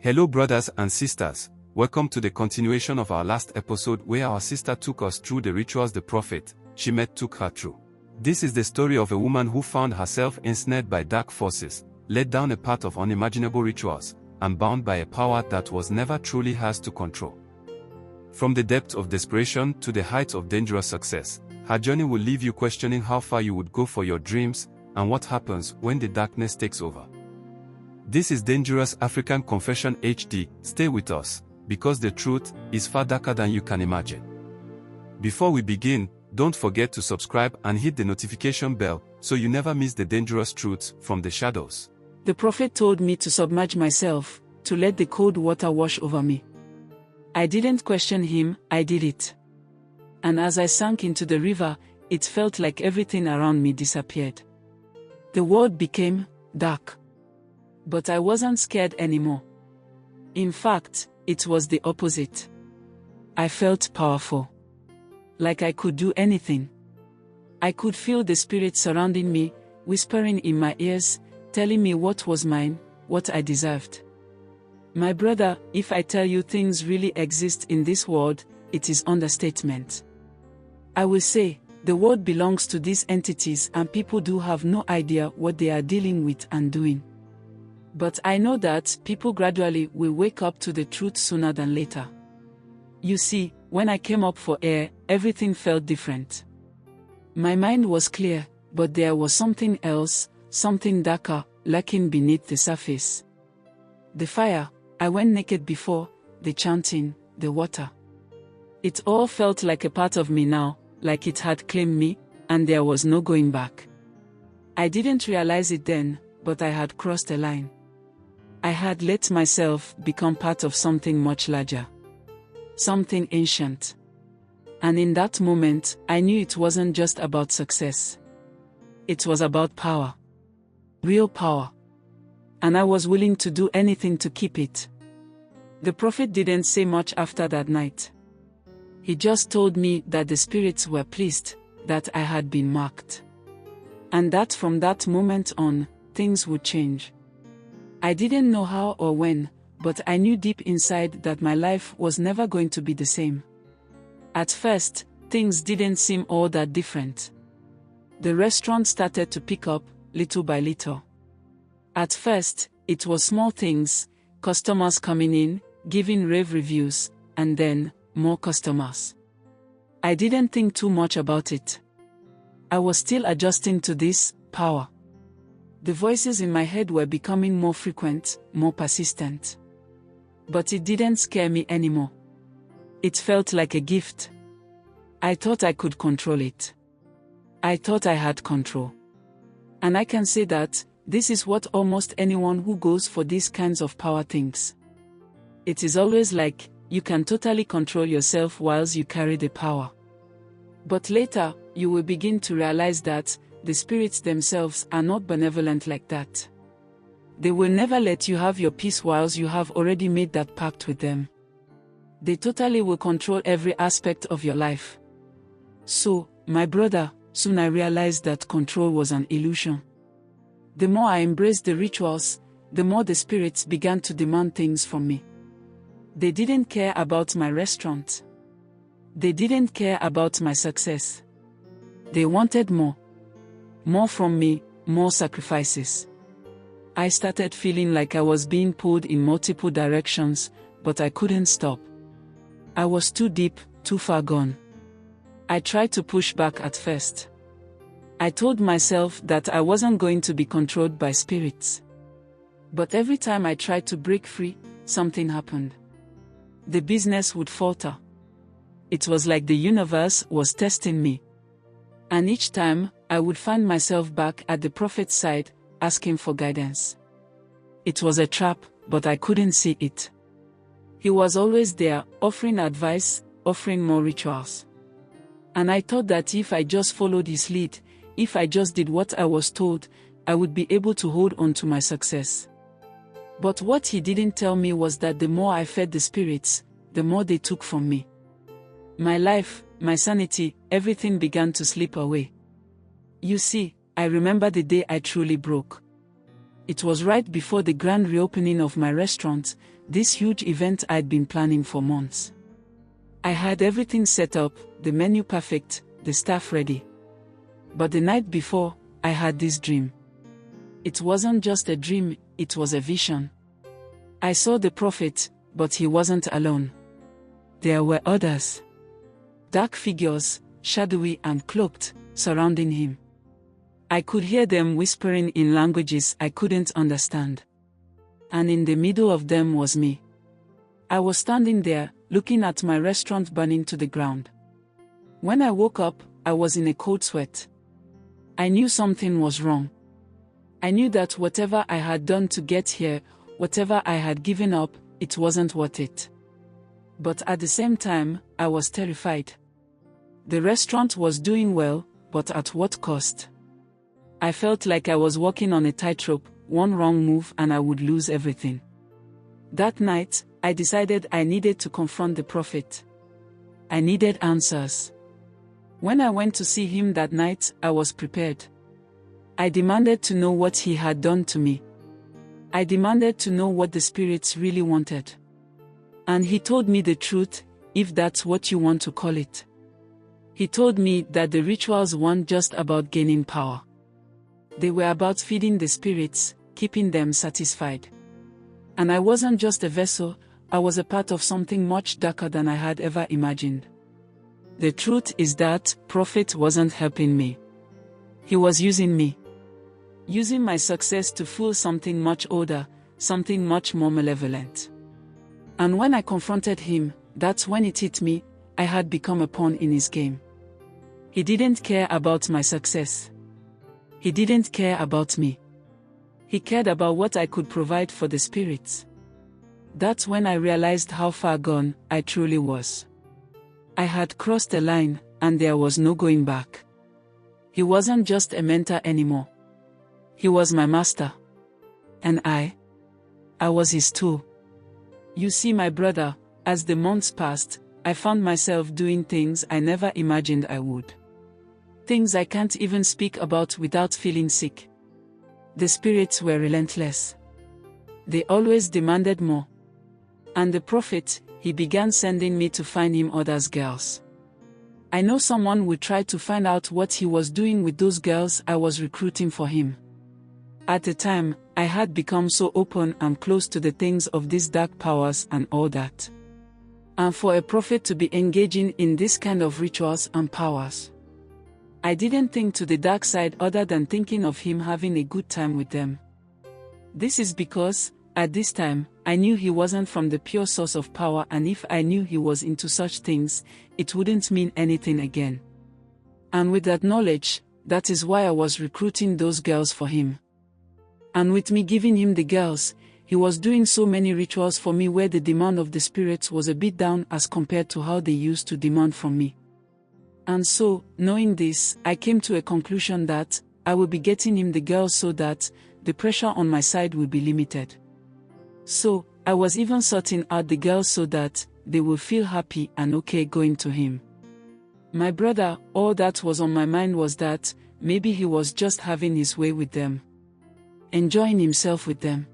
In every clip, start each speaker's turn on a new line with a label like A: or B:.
A: Hello brothers and sisters, welcome to the continuation of our last episode where our sister took us through the rituals the prophet she met took her through. This is the story of a woman who found herself ensnared by dark forces, led down a path of unimaginable rituals, and bound by a power that was never truly hers to control. From the depth of desperation to the height of dangerous success, her journey will leave you questioning how far you would go for your dreams, and what happens when the darkness takes over. This is Dangerous African Confession HD. Stay with us, because the truth is far darker than you can imagine. Before we begin, don't forget to subscribe and hit the notification bell so you never miss the dangerous truths from the shadows.
B: The prophet told me to submerge myself, to let the cold water wash over me. I didn't question him, I did it. And as I sank into the river, it felt like everything around me disappeared. The world became dark. But I wasn't scared anymore. In fact, it was the opposite. I felt powerful. Like I could do anything. I could feel the spirit surrounding me, whispering in my ears, telling me what was mine, what I deserved. My brother, if I tell you things really exist in this world, it is understatement. I will say, the world belongs to these entities and people do have no idea what they are dealing with and doing. But I know that people gradually will wake up to the truth sooner than later. You see, when I came up for air, everything felt different. My mind was clear, but there was something else, something darker, lurking beneath the surface. The fire, I went naked before, the chanting, the water. It all felt like a part of me now, like it had claimed me, and there was no going back. I didn't realize it then, but I had crossed a line. I had let myself become part of something much larger. Something ancient. And in that moment, I knew it wasn't just about success. It was about power. Real power. And I was willing to do anything to keep it. The prophet didn't say much after that night. He just told me that the spirits were pleased, that I had been marked. And that from that moment on, things would change. I didn't know how or when, but I knew deep inside that my life was never going to be the same. At first, things didn't seem all that different. The restaurant started to pick up, little by little. At first, it was small things, customers coming in, giving rave reviews, and then, more customers. I didn't think too much about it. I was still adjusting to this power. The voices in my head were becoming more frequent, more persistent. But it didn't scare me anymore. It felt like a gift. I thought I could control it. I thought I had control. And I can say that, this is what almost anyone who goes for these kinds of power thinks. It is always like, you can totally control yourself whilst you carry the power. But later, you will begin to realize that, the spirits themselves are not benevolent like that. They will never let you have your peace whilst you have already made that pact with them. They totally will control every aspect of your life. So, my brother, soon I realized that control was an illusion. The more I embraced the rituals, the more the spirits began to demand things from me. They didn't care about my restaurant. They didn't care about my success. They wanted more. More from me, more sacrifices. I started feeling like I was being pulled in multiple directions, but I couldn't stop. I was too deep, too far gone. I tried to push back at first. I told myself that I wasn't going to be controlled by spirits. But every time I tried to break free, something happened. The business would falter. It was like the universe was testing me. And each time, I would find myself back at the prophet's side, asking for guidance. It was a trap, but I couldn't see it. He was always there, offering advice, offering more rituals. And I thought that if I just followed his lead, if I just did what I was told, I would be able to hold on to my success. But what he didn't tell me was that the more I fed the spirits, the more they took from me. My life, my sanity, everything began to slip away. You see, I remember the day I truly broke. It was right before the grand reopening of my restaurant, this huge event I'd been planning for months. I had everything set up, the menu perfect, the staff ready. But the night before, I had this dream. It wasn't just a dream, it was a vision. I saw the prophet, but he wasn't alone. There were others. Dark figures, shadowy and cloaked, surrounding him. I could hear them whispering in languages I couldn't understand. And in the middle of them was me. I was standing there, looking at my restaurant burning to the ground. When I woke up, I was in a cold sweat. I knew something was wrong. I knew that whatever I had done to get here, whatever I had given up, it wasn't worth it. But at the same time, I was terrified. The restaurant was doing well, but at what cost? I felt like I was walking on a tightrope, one wrong move and I would lose everything. That night, I decided I needed to confront the prophet. I needed answers. When I went to see him that night, I was prepared. I demanded to know what he had done to me. I demanded to know what the spirits really wanted. And he told me the truth, if that's what you want to call it. He told me that the rituals weren't just about gaining power. They were about feeding the spirits, keeping them satisfied. And I wasn't just a vessel, I was a part of something much darker than I had ever imagined. The truth is that prophet wasn't helping me. He was using me. Using my success to fool something much older, something much more malevolent. And when I confronted him, that's when it hit me, I had become a pawn in his game. He didn't care about my success. He didn't care about me. He cared about what I could provide for the spirits. That's when I realized how far gone I truly was. I had crossed a line, and there was no going back. He wasn't just a mentor anymore. He was my master. And I was his tool. You see, my brother, as the months passed, I found myself doing things I never imagined I would. Things I can't even speak about without feeling sick. The spirits were relentless. They always demanded more. And the prophet, he began sending me to find him others girls. I know someone would try to find out what he was doing with those girls I was recruiting for him. At the time, I had become so open and close to the things of these dark powers and all that. And for a prophet to be engaging in this kind of rituals and powers, I didn't think to the dark side other than thinking of him having a good time with them. This is because, at this time, I knew he wasn't from the pure source of power, and if I knew he was into such things, it wouldn't mean anything again. And with that knowledge, that is why I was recruiting those girls for him. And with me giving him the girls, he was doing so many rituals for me where the demand of the spirits was a bit down as compared to how they used to demand from me. And so, knowing this, I came to a conclusion that I would be getting him the girls so that the pressure on my side would be limited. So, I was even sorting out the girls so that they would feel happy and okay going to him. My brother, all that was on my mind was that maybe he was just having his way with them, enjoying himself with them.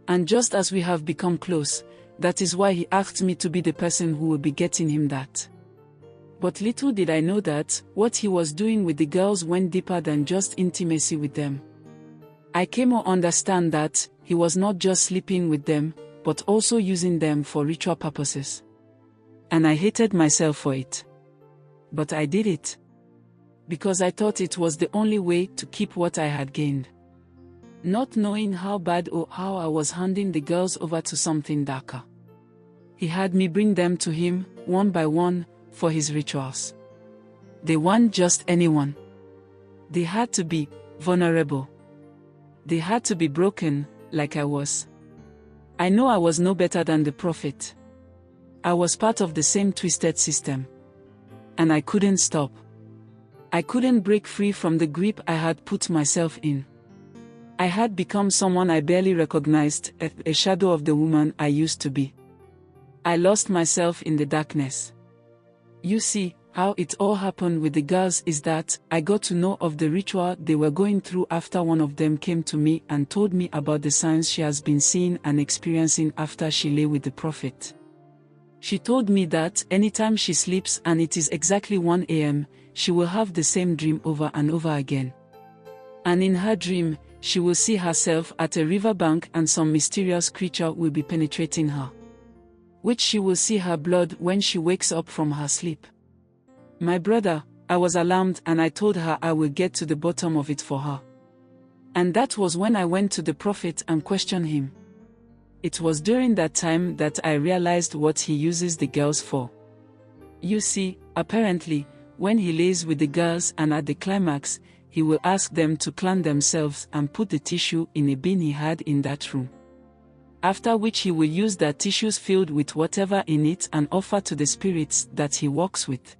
B: And just as we have become close, that is why he asked me to be the person who would be getting him that. But little did I know that what he was doing with the girls went deeper than just intimacy with them. I came to understand that he was not just sleeping with them, but also using them for ritual purposes. And I hated myself for it. But I did it. Because I thought it was the only way to keep what I had gained. Not knowing how bad or how I was handing the girls over to something darker. He had me bring them to him, one by one, for his rituals. They weren't just anyone. They had to be vulnerable. They had to be broken, like I was. I know I was no better than the prophet. I was part of the same twisted system. And I couldn't stop. I couldn't break free from the grip I had put myself in. I had become someone I barely recognized, a shadow of the woman I used to be. I lost myself in the darkness. You see, How it all happened with the girls is that I got to know of the ritual they were going through after one of them came to me and told me about the signs she has been seeing and experiencing after she lay with the prophet. She told me that anytime she sleeps and it is exactly 1 a.m., she will have the same dream over and over again. And in her dream, she will see herself at a riverbank and some mysterious creature will be penetrating her, which she will see her blood when she wakes up from her sleep. My brother, I was alarmed and I told her I will get to the bottom of it for her. And that was when I went to the prophet and questioned him. It was during that time that I realized what he uses the girls for. You see, apparently, when he lays with the girls and at the climax, he will ask them to cleanse themselves and put the tissue in a bin he had in that room. After which he will use that tissues filled with whatever in it and offer to the spirits that he works with.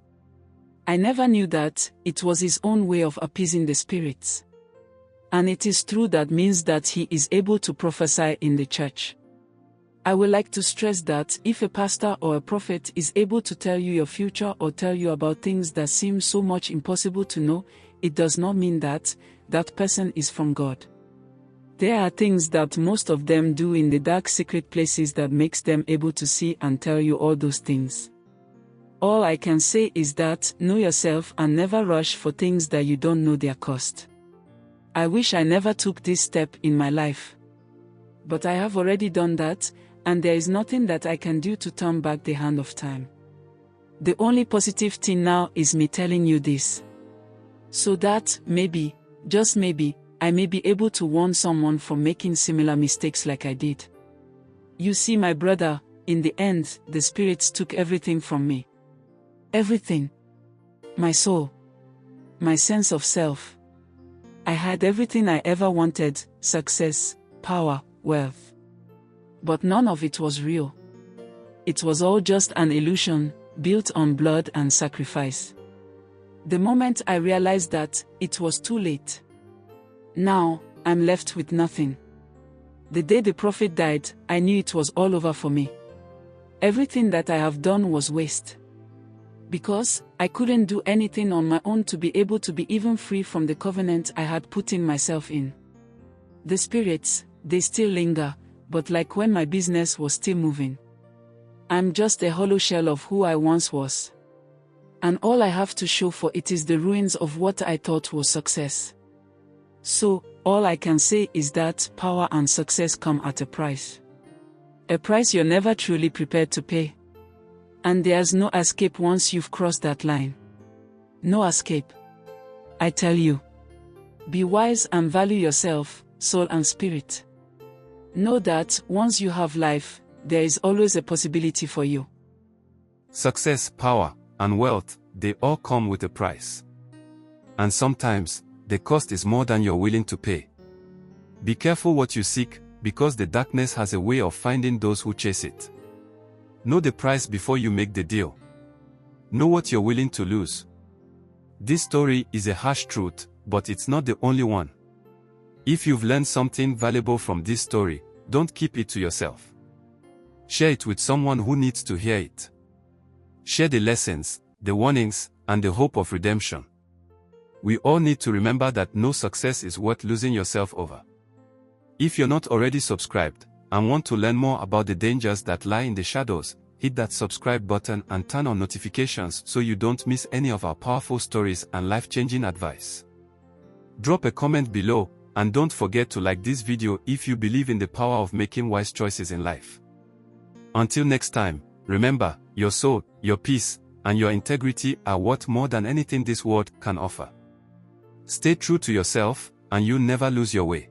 B: I never knew that it was his own way of appeasing the spirits. And it is through that means that he is able to prophesy in the church. I would like to stress that if a pastor or a prophet is able to tell you your future or tell you about things that seem so much impossible to know, it does not mean that that person is from God. There are things that most of them do in the dark secret places that makes them able to see and tell you all those things. All I can say is that know yourself and never rush for things that you don't know their cost. I wish I never took this step in my life. But I have already done that, and there is nothing that I can do to turn back the hand of time. The only positive thing now is me telling you this. So that, maybe, just maybe, I may be able to warn someone from making similar mistakes like I did. You see, my brother, in the end, the spirits took everything from me. Everything. My soul. My sense of self. I had everything I ever wanted: success, power, wealth. But none of it was real. It was all just an illusion, built on blood and sacrifice. The moment I realized that, it was too late. Now, I'm left with nothing. The day the prophet died, I knew it was all over for me. Everything that I have done was waste. Because I couldn't do anything on my own to be able to be even free from the covenant I had put in myself in. The spirits, they still linger, but like when my business was still moving. I'm just a hollow shell of who I once was. And all I have to show for it is the ruins of what I thought was success. So, all I can say is that power and success come at a price. A price you're never truly prepared to pay. And there's no escape once you've crossed that line. No escape. I tell you. Be wise and value yourself, soul and spirit. Know that once you have life, there is always a possibility for you.
A: Success, power, and wealth, they all come with a price. And sometimes, the cost is more than you're willing to pay. Be careful what you seek, because the darkness has a way of finding those who chase it. Know the price before you make the deal. Know what you're willing to lose. This story is a harsh truth, but it's not the only one. If you've learned something valuable from this story, don't keep it to yourself. Share it with someone who needs to hear it. Share the lessons, the warnings, and the hope of redemption. We all need to remember that no success is worth losing yourself over. If you're not already subscribed, and want to learn more about the dangers that lie in the shadows, hit that subscribe button and turn on notifications so you don't miss any of our powerful stories and life-changing advice. Drop a comment below, and don't forget to like this video if you believe in the power of making wise choices in life. Until next time, remember, your soul, your peace, and your integrity are worth more than anything this world can offer. Stay true to yourself, and you'll never lose your way.